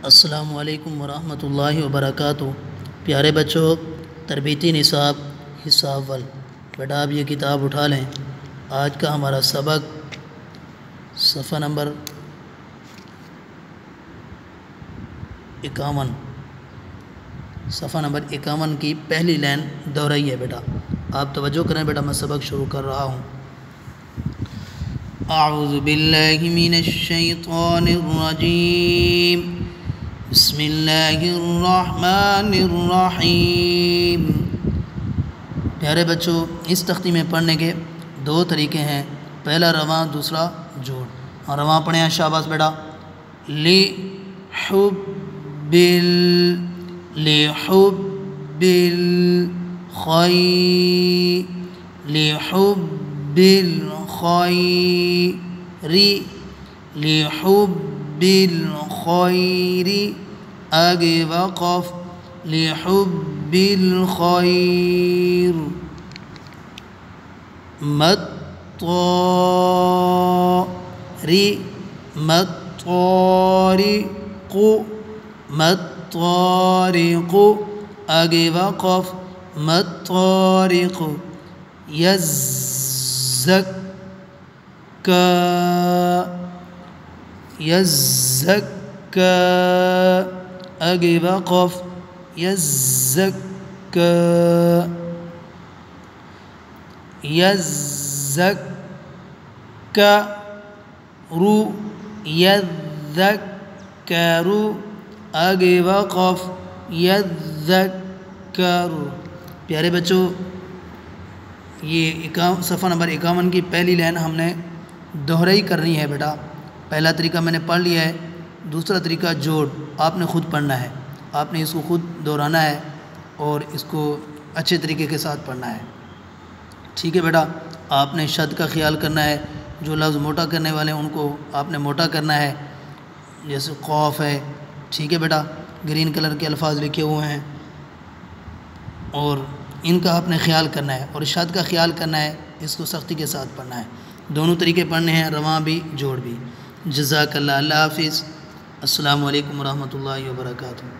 السلام علیکم ورحمۃ اللہ وبرکاتہ۔ پیارے بچوں، تربیتی نصاب حصہ اول، بیٹا آپ یہ کتاب اٹھا لیں۔ آج کا ہمارا سبق صفحہ نمبر 51، صفحہ نمبر 51 کی پہلی لائن دہرائی ہے بیٹا۔ آپ توجہ کریں بیٹا، میں سبق شروع کر رہا ہوں۔ اعوذ باللہ من الشیطان الرجیم، بسم اللہ الرحمن الرحیم۔ پیارے بچوں، اس تختی میں پڑھنے کے دو طریقے ہیں، پہلا رواں، دوسرا جوڑ۔ اور رواں پڑھیں، شاباش بیٹا۔ لحب الخیر آگے وقف، لحب الخیر۔ مطارق آگے وقف، مطارق۔ یزکا آگے وقف، یزکا۔ یذکر آگے وقف، یذکر۔ پیارے بچوں، یہ صفحہ نمبر 51 کی پہلی لائن ہم نے دہرائی کرنی ہے بیٹا۔ پہلا طریقہ میں نے پڑھ لیا ہے، دوسرا طریقہ جوڑ، آپ نے خود پڑھنا ہے، آپ نے اس کو خود دہرانا ہے اور اس کو اچھے طریقے کے ساتھ پڑھنا ہے، ٹھیک ہے بیٹا۔ آپ نے شد کا خیال کرنا ہے، جو لفظ موٹا کرنے والے ہیں ان کو آپ نے موٹا کرنا ہے، جیسے خوف ہے، ٹھیک ہے بیٹا، گرین کلر کے الفاظ لکھے ہوئے ہیں اور ان کا آپ نے خیال کرنا ہے، اور شد کا خیال کرنا ہے، اس کو سختی کے ساتھ پڑھنا ہے۔ دونوں طریقے پڑھنے ہیں، رواں بھی جوڑ بھی۔ جزاک اللہ، اللہ حافظ، السلام علیکم ورحمۃ اللہ وبرکاتہ۔